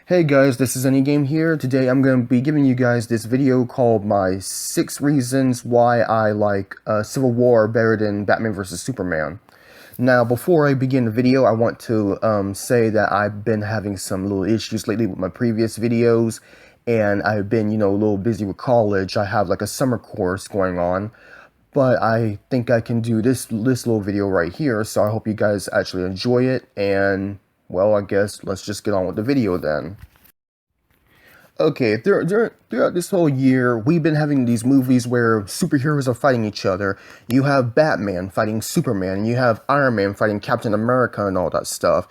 Hey guys, this is Anygame here. Today I'm going to be giving you guys this video called my 6 reasons why I like Civil War better than Batman vs. Superman. Now, before I begin the video, I want to say that I've been having some little issues lately with my previous videos, and I've been, a little busy with college. I have like a summer course going on, but I think I can do this little video right here, so I hope you guys actually enjoy it, and well, I guess let's just get on with the video then. Okay, throughout this whole year, we've been having these movies where superheroes are fighting each other. You have Batman fighting Superman, and you have Iron Man fighting Captain America and all that stuff.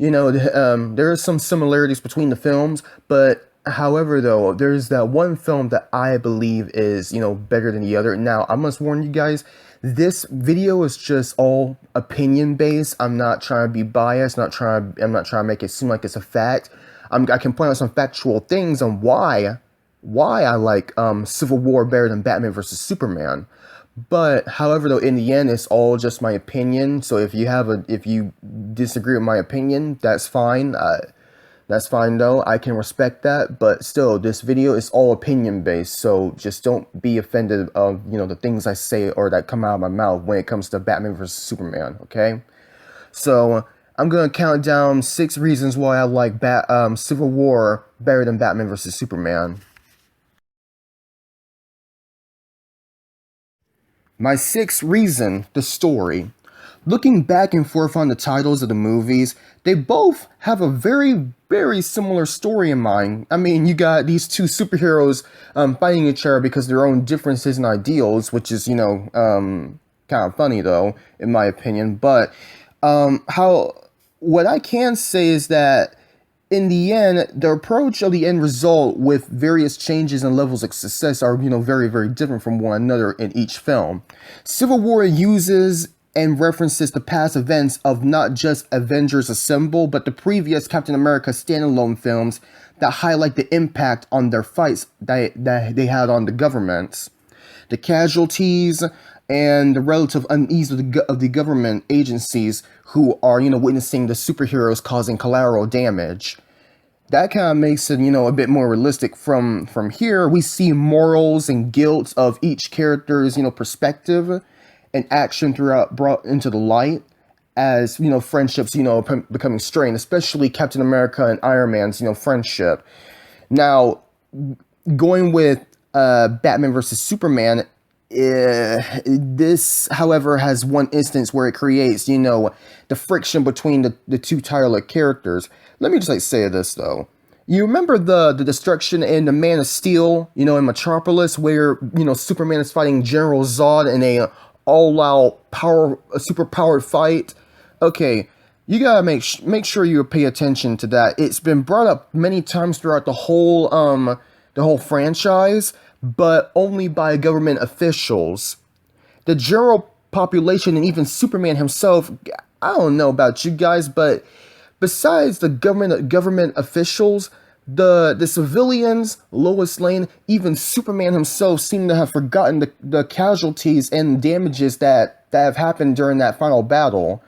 There are some similarities between the films, but however, though, there's that one film that I believe is, better than the other. Now, I must warn you guys, this video is just all opinion based. I'm not trying to be biased, I'm not trying to make it seem like it's a fact. I can point out some factual things on why I like Civil War better than Batman vs. Superman. But however, though, in the end, it's all just my opinion. So if you disagree with my opinion, that's fine. That's fine though. I can respect that. But still, this video is all opinion based. So just don't be offended of the things I say or that come out of my mouth when it comes to Batman vs. Superman. Okay. So I'm gonna count down 6 reasons why I like Civil War better than Batman vs. Superman. My 6th reason, the story. Looking back and forth on the titles of the movies, they both have a very similar story in mind. I mean, you got these two superheroes fighting each other because of their own differences and ideals, which is, kind of funny though, in my opinion. But what I can say is that in the end, the approach of the end result with various changes and levels of success are, very different from one another in each film. Civil War uses and references the past events of not just Avengers Assemble, but the previous Captain America standalone films that highlight the impact on their fights that they had on the governments. The casualties and the relative unease of the government agencies who are, witnessing the superheroes causing collateral damage. That kind of makes it, a bit more realistic. From here, we see morals and guilt of each character's, perspective and action throughout brought into the light as, friendships, becoming strained, especially Captain America and Iron Man's, friendship. Now, going with Batman versus Superman, this, however, has one instance where it creates, the friction between the two title characters. Let me just say this though. You remember the destruction in the Man of Steel, in Metropolis, where Superman is fighting General Zod in a all-out super-powered fight. Okay, you gotta make sure you pay attention to that. It's been brought up many times throughout the whole franchise, but only by government officials. The general population and even Superman himself, I don't know about you guys, but besides the government officials, the civilians, Lois Lane, even Superman himself seem to have forgotten the casualties and damages that have happened during that final battle.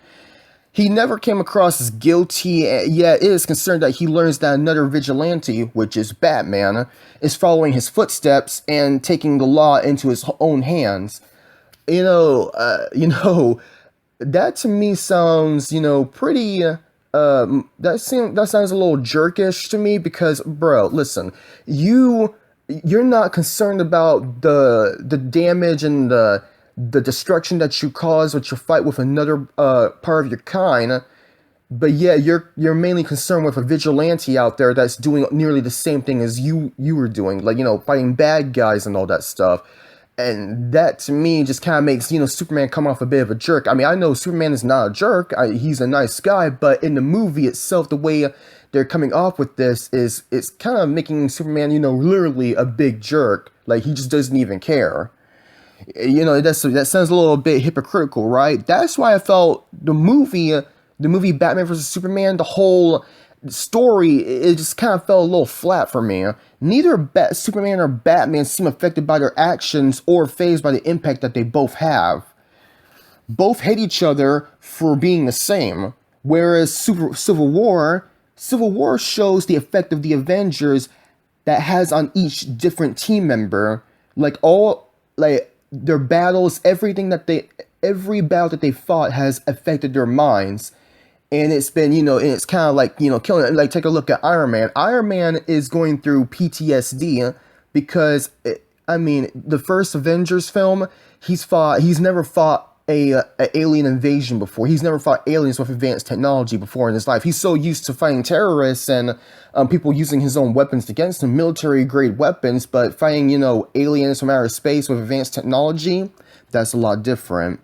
He never came across as guilty, yet it is concerned that he learns that another vigilante, which is Batman, is following his footsteps and taking the law into his own hands. That to me sounds, pretty, that sounds a little jerkish to me because, bro, listen, you're not concerned about the damage and the destruction that you cause with your fight with another part of your kind, but yeah, you're mainly concerned with a vigilante out there that's doing nearly the same thing as you were doing, like fighting bad guys and all that stuff. And that to me just kind of makes Superman come off a bit of a jerk. I mean, I know Superman is not a jerk. He's a nice guy, but in the movie itself, the way they're coming off with this is it's kind of making Superman literally a big jerk. Like he just doesn't even care. That sounds a little bit hypocritical, right? That's why I felt the movie Batman vs. Superman, the whole story, it just kind of fell a little flat for me. Neither Superman or Batman seem affected by their actions or fazed by the impact that they both have. Both hate each other for being the same, whereas Civil War Civil War shows the effect of the Avengers that has on each different team member. Like their battles, every battle that they fought has affected their minds. And it's been, and it's kind of like, killing it. Like, take a look at Iron Man. Iron Man is going through PTSD because, I mean, the first Avengers film, he's never fought a alien invasion before. He's never fought aliens with advanced technology before in his life. He's so used to fighting terrorists and people using his own weapons against him, military grade weapons, but fighting, aliens from outer space with advanced technology, that's a lot different.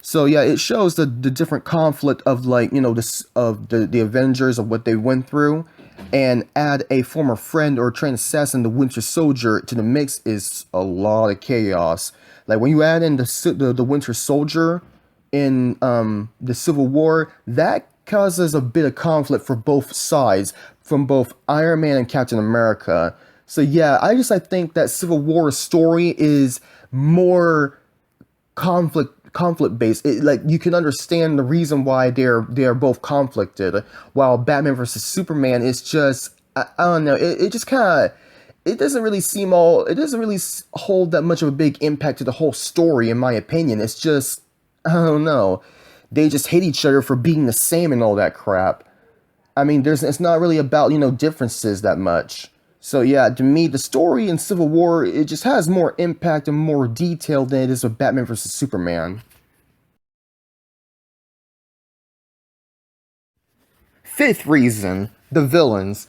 So yeah, it shows the different conflict of this of the Avengers, of what they went through, and add a former friend or trained assassin, the Winter Soldier, to the mix is a lot of chaos. Like when you add in the Winter Soldier in the Civil War, that causes a bit of conflict for both sides, from both Iron Man and Captain America. So yeah, I think that Civil War story is more conflict based. Like you can understand the reason why they're both conflicted, while Batman versus Superman is just I don't know, it just kind of, it doesn't really hold that much of a big impact to the whole story, in my opinion. It's just, I don't know, they just hate each other for being the same and all that crap. I mean, it's not really about, differences that much. So yeah, to me, the story in Civil War, it just has more impact and more detail than it is with Batman vs. Superman. Fifth reason, the villains.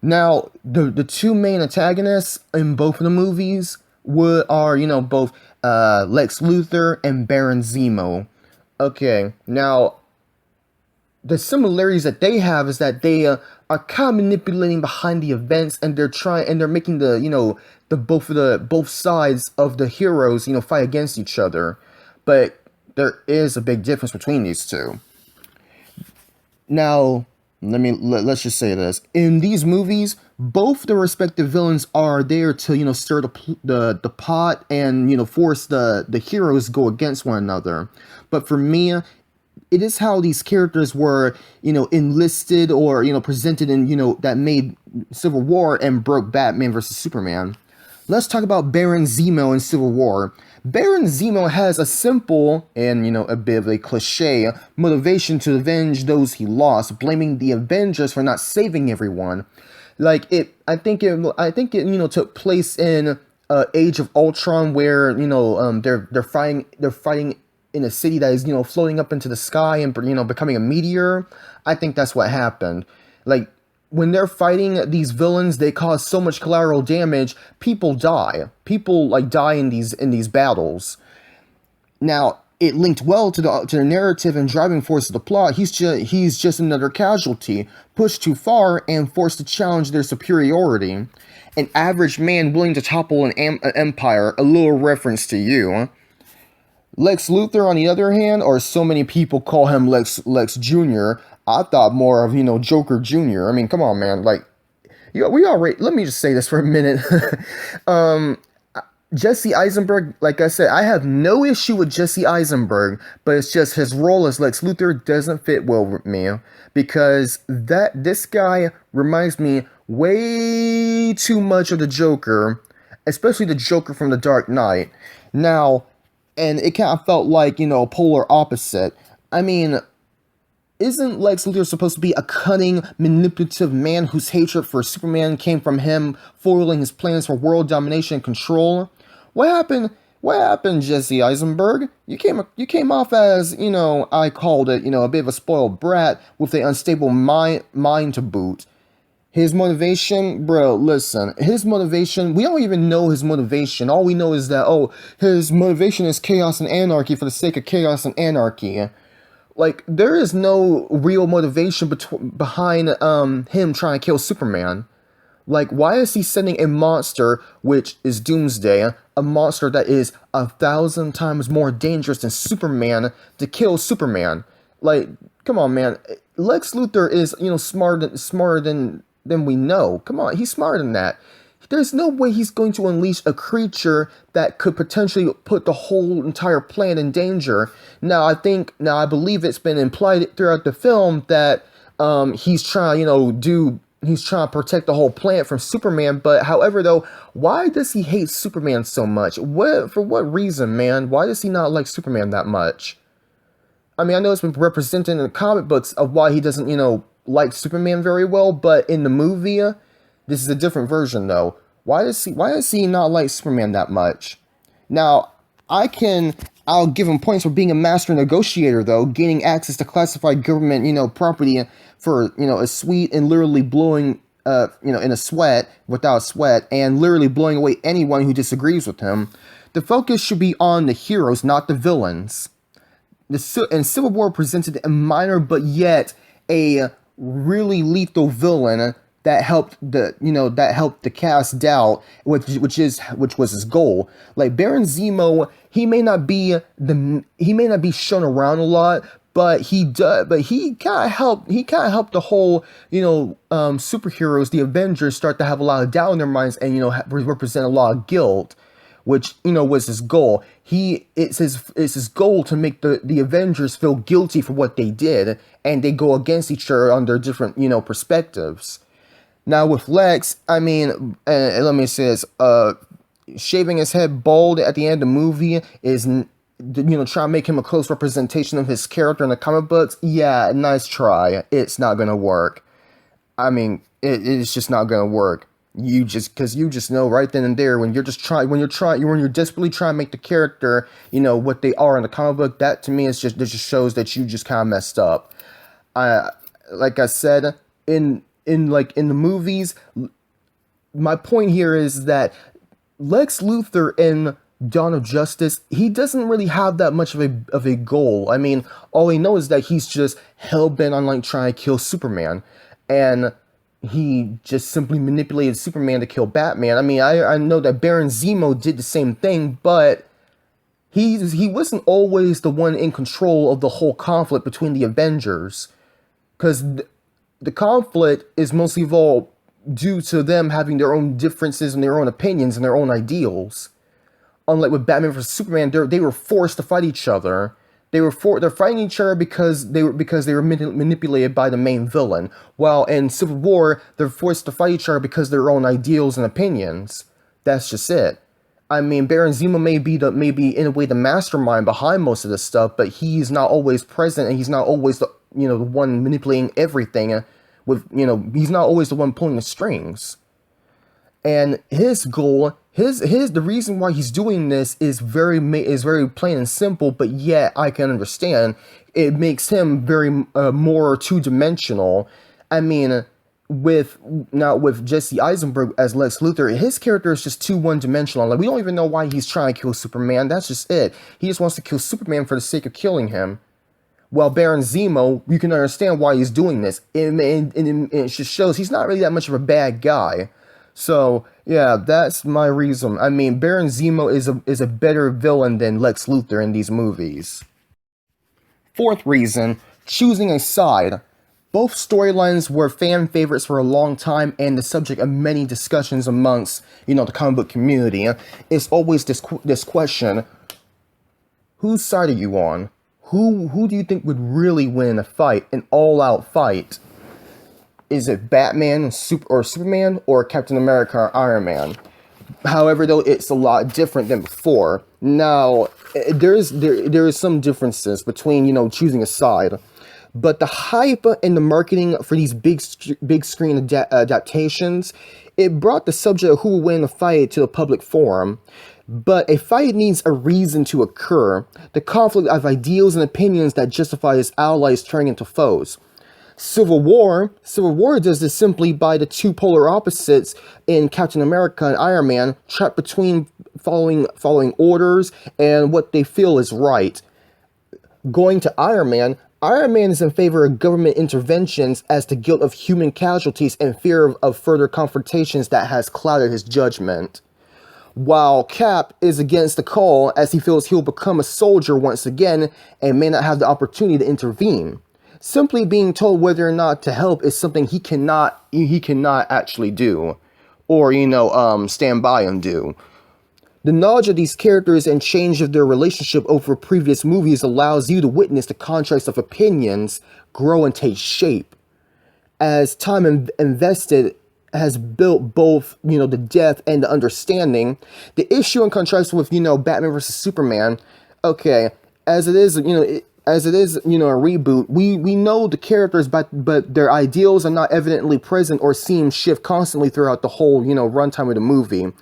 Now, the two main antagonists in both of the movies are, both Lex Luthor and Baron Zemo. Okay, now the similarities that they have is that they are kind of manipulating behind the events, and they're making both sides of the heroes fight against each other. But there is a big difference between these two. Now, let's just say this: in these movies, both the respective villains are there to stir the pot and force the heroes go against one another. But for me, it is how these characters were, enlisted or, presented in, that made Civil War and broke Batman vs. Superman. Let's talk about Baron Zemo in Civil War. Baron Zemo has a simple and, a bit of a cliche motivation to avenge those he lost, blaming the Avengers for not saving everyone. I think it took place in Age of Ultron, where, they're fighting in a city that is, floating up into the sky and, becoming a meteor. I think that's what happened. Like, when they're fighting these villains, they cause so much collateral damage, people die. People, die in these battles. Now, it linked well to the narrative and driving force of the plot. He's just another casualty, pushed too far and forced to challenge their superiority. An average man willing to topple an empire, a little reference to you. Lex Luthor, on the other hand, or so many people call him Lex Jr., I thought more of, Joker Jr. I mean, come on, man. Like, we already, let me just say this for a minute. Jesse Eisenberg, like I said, I have no issue with Jesse Eisenberg, but it's just his role as Lex Luthor doesn't fit well with me, because this guy reminds me way too much of the Joker, especially the Joker from The Dark Knight. Now, and it kind of felt like, a polar opposite. I mean, isn't Lex Luthor supposed to be a cunning, manipulative man whose hatred for Superman came from him foiling his plans for world domination and control? What happened? What happened, Jesse Eisenberg? You came off as, I called it, a bit of a spoiled brat with an unstable mind to boot. His motivation, bro, listen, his motivation, we don't even know his motivation. All we know is that, his motivation is chaos and anarchy for the sake of chaos and anarchy. Like, there is no real motivation behind him trying to kill Superman. Like, why is he sending a monster, which is Doomsday, a monster that is 1,000 times more dangerous than Superman, to kill Superman? Like, come on, man. Lex Luthor is, smarter than we know. Come on, he's smarter than that. There's no way he's going to unleash a creature that could potentially put the whole entire planet in danger. Now, I believe it's been implied throughout the film that he's trying, he's trying to protect the whole planet from Superman. But however, though, why does he hate Superman so much? For what reason, man? Why does he not like Superman that much? I mean, I know it's been represented in the comic books of why he doesn't, like Superman very well, but in the movie, this is a different version, though. Why does he not like Superman that much? Now, I'll give him points for being a master negotiator, though, gaining access to classified government, property for, a sweet and literally blowing, in a sweat, without sweat, and literally blowing away anyone who disagrees with him. The focus should be on the heroes, not the villains. And Civil War presented a minor but yet a really lethal villain that helped the cast doubt, which was his goal. Like Baron Zemo, he may not be shown around a lot, but he kind of helped the whole superheroes, the Avengers, start to have a lot of doubt in their minds and represent a lot of guilt, which was his goal. It's his goal to make the Avengers feel guilty for what they did, and they go against each other on their different perspectives. Now with Lex, I mean, let me say this: shaving his head bald at the end of the movie is trying to make him a close representation of his character in the comic books. Yeah, nice try. It's not gonna work. I mean, it's just not gonna work. Because you just know right then and there when you're desperately trying to make the character, what they are in the comic book, that to me it just shows that you just kind of messed up. Like I said, in the movies, my point here is that Lex Luthor in Dawn of Justice, he doesn't really have that much of a goal. I mean, all we know is that he's just hell-bent on trying to kill Superman, and he just simply manipulated Superman to kill Batman. I mean, I know that Baron Zemo did the same thing, but he wasn't always the one in control of the whole conflict between the Avengers, because the conflict is mostly of all due to them having their own differences and their own opinions and their own ideals. Unlike with Batman vs Superman, they were forced to fight each other. They're fighting each other because they were manipulated by the main villain. While in Civil War, they're forced to fight each other because of their own ideals and opinions. That's just it. I mean, Baron Zemo may be in a way the mastermind behind most of this stuff, but he's not always present, and he's not always the one manipulating everything. He's not always the one pulling the strings. And his goal, the reason why he's doing this is very plain and simple, but yet I can understand. It makes him very more two-dimensional. I mean, with Jesse Eisenberg as Lex Luthor, his character is just too one-dimensional. Like, we don't even know why he's trying to kill Superman. That's just it. He just wants to kill Superman for the sake of killing him. While Baron Zemo, you can understand why he's doing this. And it just shows he's not really that much of a bad guy. So, yeah, that's my reason. I mean, Baron Zemo is a better villain than Lex Luthor in these movies. Fourth reason, choosing a side. Both storylines were fan favorites for a long time and the subject of many discussions amongst, the comic book community. It's always this question, whose side are you on? Who do you think would really win a fight, an all-out fight? Is it Batman or Superman, or Captain America or Iron Man? However, though, it's a lot different than before. Now, there is some differences between, choosing a side. But the hype and the marketing for these big screen adaptations, it brought the subject of who will win the fight to the public forum. But a fight needs a reason to occur. The conflict of ideals and opinions that justify its allies turning into foes. Civil War does this simply by the two polar opposites in Captain America and Iron Man, trapped between following orders and what they feel is right. Going to Iron Man is in favor of government interventions as the guilt of human casualties and fear of further confrontations that has clouded his judgment. While Cap is against the call as he feels he'll become a soldier once again and may not have the opportunity to intervene. Simply being told whether or not to help is something he cannot actually do, or stand by and do. The knowledge of these characters and change of their relationship over previous movies allows you to witness the contrast of opinions grow and take shape. as time invested has built both, the depth and the understanding. The issue in contrast with, Batman versus Superman, okay, as it is, a reboot, we know the characters, but their ideals are not evidently present or seem shift constantly throughout the whole, runtime of the movie.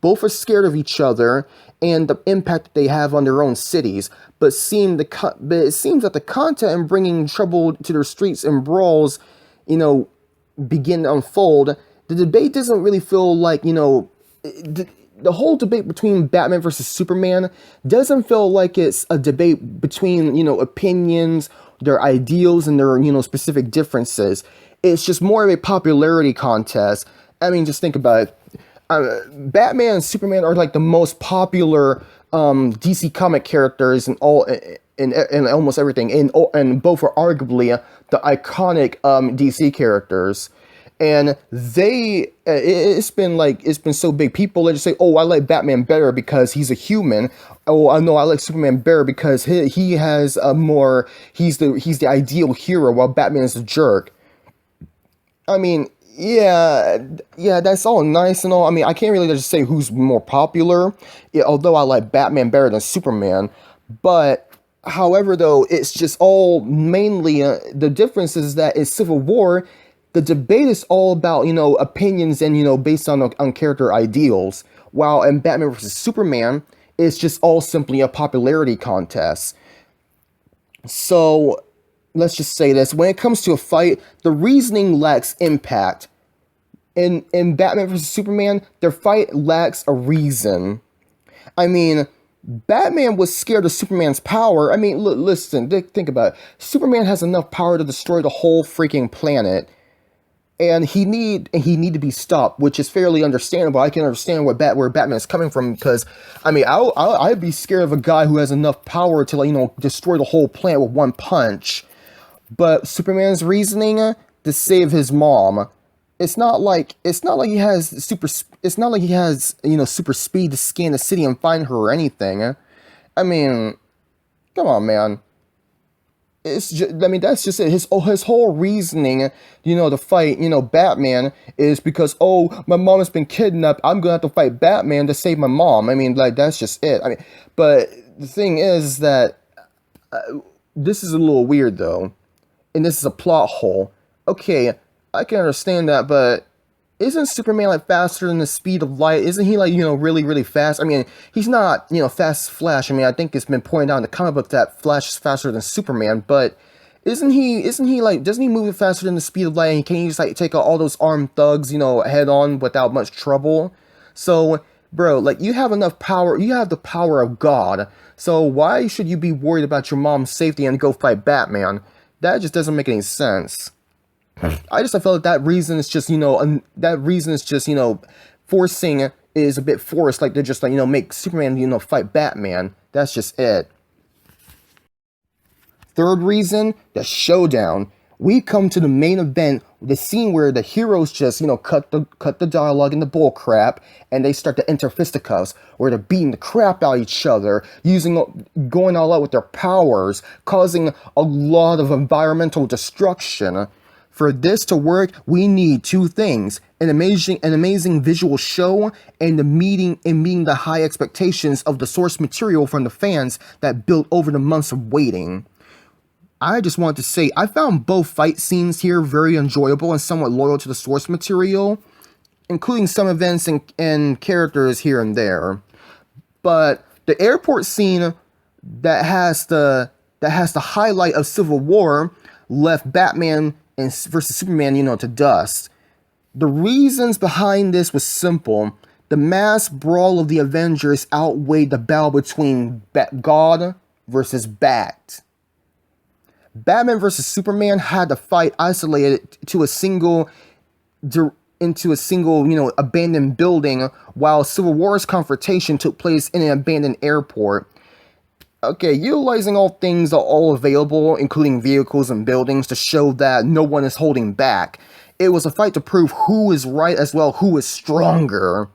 Both are scared of each other and the impact that they have on their own cities, but it seems that the content in bringing trouble to their streets and brawls, begin to unfold. The debate doesn't really feel like, the whole debate between Batman versus Superman doesn't feel like it's a debate between, opinions, their ideals, and their, specific differences. It's just more of a popularity contest. I mean, just think about it. Batman and Superman are like the most popular DC comic characters in almost everything, and both are arguably the iconic DC characters. And it's been so big. People just say, "Oh, I like Batman better because he's a human." Oh, I know I like Superman better because he has a more he's the ideal hero, while Batman is a jerk. I mean, yeah, that's all nice and all. I mean, I can't really just say who's more popular, although I like Batman better than Superman. But however, though, it's just all mainly the difference is that in Civil War, the debate is all about, opinions and, based on character ideals, while in Batman vs. Superman, it's just all simply a popularity contest. So, let's just say this. When it comes to a fight, the reasoning lacks impact. In Batman vs. Superman, their fight lacks a reason. I mean, Batman was scared of Superman's power. I mean, listen, think about it. Superman has enough power to destroy the whole freaking planet. And he need to be stopped, which is fairly understandable. I can understand where Batman is coming from, because I mean, I'd be scared of a guy who has enough power to destroy the whole planet with one punch. But Superman's reasoning to save his mom, it's not like he has super speed to scan the city and find her or anything. I mean, come on, man. That's just it. His whole reasoning, to fight, Batman is because, oh, my mom has been kidnapped. I'm gonna have to fight Batman to save my mom. I mean, that's just it. I mean, but the thing is that this is a little weird though, and this is a plot hole. Okay, I can understand that, but isn't Superman faster than the speed of light? Isn't he really, really fast? I mean, he's not, fast as Flash. I mean, I think it's been pointed out in the comic book that Flash is faster than Superman, but doesn't he move faster than the speed of light, and can he just take out all those armed thugs, head on without much trouble? So, bro, you have enough power, you have the power of God, so why should you be worried about your mom's safety and go fight Batman? That just doesn't make any sense. I feel like that reason is just, forcing is a bit forced, they're just, make Superman, fight Batman. That's just it. Third reason, the showdown. We come to the main event, the scene where the heroes just, cut the dialogue and the bull crap, and they start to enter fisticuffs, where they're beating the crap out of each other, going all out with their powers, causing a lot of environmental destruction. For this to work, we need two things: an amazing visual show, and meeting the high expectations of the source material from the fans that built over the months of waiting. I just wanted to say, I found both fight scenes here very enjoyable and somewhat loyal to the source material, including some events and characters here and there. But the airport scene that has the highlight of Civil War left Batman versus Superman, to dust. The reasons behind this was simple. The mass brawl of the Avengers outweighed the battle between God versus Bat. Batman versus Superman had to fight isolated into a single, abandoned building, while Civil War's confrontation took place in an abandoned airport. Okay, utilizing all things are all available, including vehicles and buildings, to show that no one is holding back. It was a fight to prove who is right as well, who is stronger.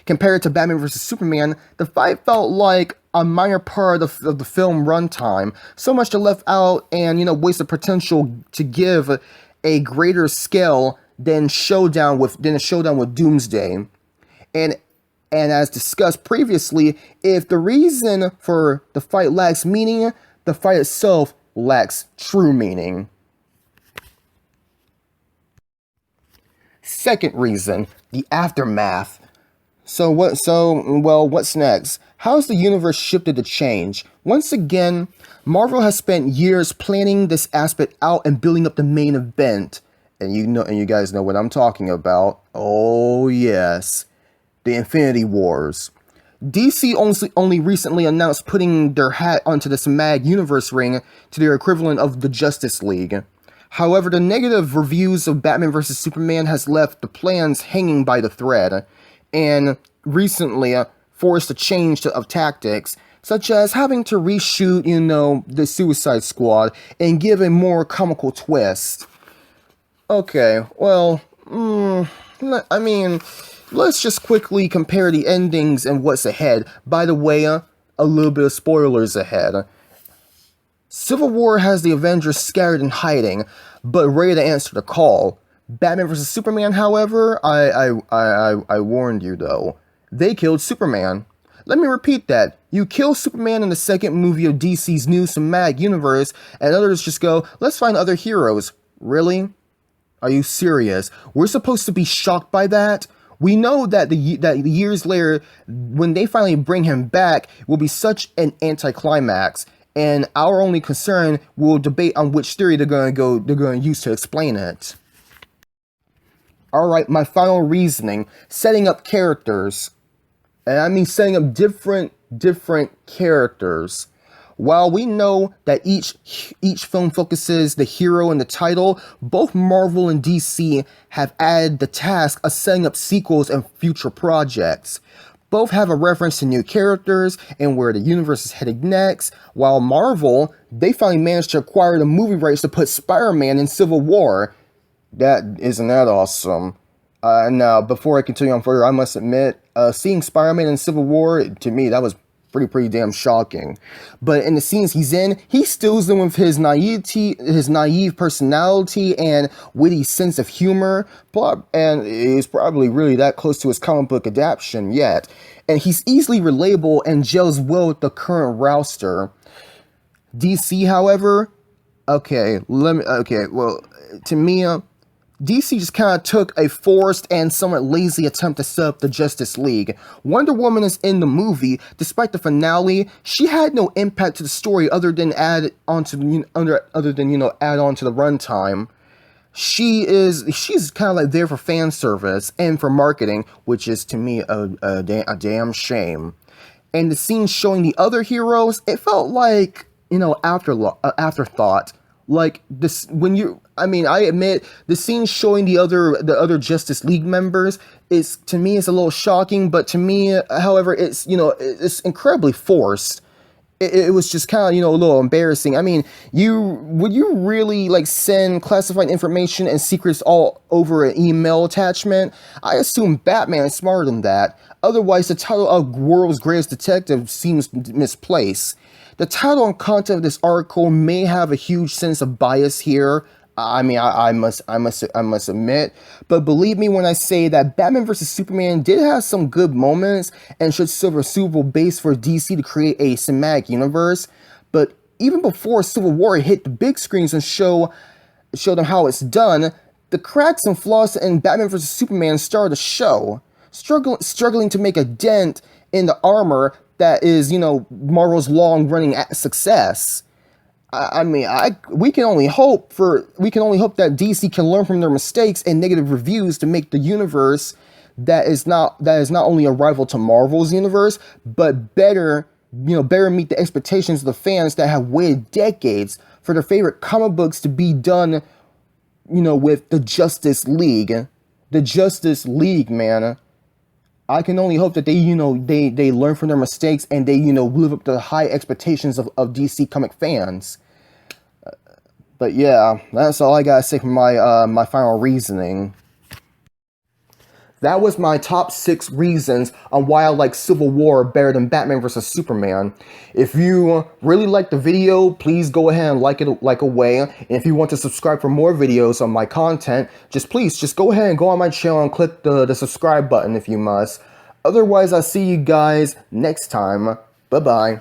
Compared to Batman vs. Superman, the fight felt like a minor part of the film runtime. So much to left out and, wasted potential to give a greater scale than a showdown with Doomsday. And as discussed previously, if the reason for the fight lacks meaning, the fight itself lacks true meaning. Second reason, the aftermath. What's next? How's the universe shifted to change? Once again, Marvel has spent years planning this aspect out and building up the main event. And you guys know what I'm talking about. Oh yes, the Infinity Wars. DC only recently announced putting their hat onto the SMAG universe ring to their equivalent of the Justice League. However, the negative reviews of Batman vs. Superman has left the plans hanging by the thread, and recently forced a change of tactics, such as having to reshoot, the Suicide Squad and give a more comical twist. Okay, well, let's just quickly compare the endings and what's ahead. By the way, a little bit of spoilers ahead. Civil War has the Avengers scattered and hiding, but ready to answer the call. Batman vs. Superman, however, I warned you though. They killed Superman. Let me repeat that. You kill Superman in the second movie of DC's new SMAG universe, and others just go, let's find other heroes. Really? Are you serious? We're supposed to be shocked by that? We know that the years later, when they finally bring him back, will be such an anticlimax. And our only concern will debate on which theory they're going to use to explain it. Alright, my final reasoning. Setting up characters. And I mean setting up different characters. While we know that each film focuses the hero in the title, both Marvel and DC have added the task of setting up sequels and future projects. Both have a reference to new characters and where the universe is headed next, while Marvel, they finally managed to acquire the movie rights to put Spider-Man in Civil War. Isn't that awesome? Now, before I continue on further, I must admit, seeing Spider-Man in Civil War, to me, that was pretty damn shocking. But in the scenes he's in, he stills them with his naivety, his naive personality and witty sense of humor, and is probably really that close to his comic book adaptation yet. And he's easily relatable and gels well with the current roster. DC, however, to me, DC just kind of took a forced and somewhat lazy attempt to set up the Justice League. Wonder Woman is in the movie. Despite the finale, she had no impact to the story other than add on to the runtime. She's kind of like there for fan service and for marketing, which is to me a damn shame. And the scenes showing the other heroes, it felt like afterthought. Like this, I admit the scene showing the other Justice League members is, to me, it's a little shocking, but to me, however, it's incredibly forced. It was just kind of, a little embarrassing. I mean, would you really send classified information and secrets all over an email attachment? I assume Batman is smarter than that. Otherwise, the title of World's Greatest Detective seems misplaced. The title and content of this article may have a huge sense of bias here. I must admit, but believe me when I say that Batman vs. Superman did have some good moments and should serve a suitable base for DC to create a cinematic universe. But even before Civil War hit the big screens and show them how it's done, the cracks and flaws in Batman vs. Superman started to show, struggling to make a dent in the armor that is, Marvel's long-running success. We can only hope that DC can learn from their mistakes and negative reviews to make the universe that is not only a rival to Marvel's universe, but better meet the expectations of the fans that have waited decades for their favorite comic books to be done, with the Justice League. The Justice League, man. I can only hope that they learn from their mistakes and they, live up to the high expectations of DC comic fans. But yeah, that's all I gotta say for my final reasoning. that was my top 6 reasons on why I like Civil War better than Batman vs. Superman. If you really liked the video, please go ahead and like away. And if you want to subscribe for more videos on my content, just go ahead and go on my channel and click the subscribe button if you must. Otherwise, I'll see you guys next time. Bye-bye.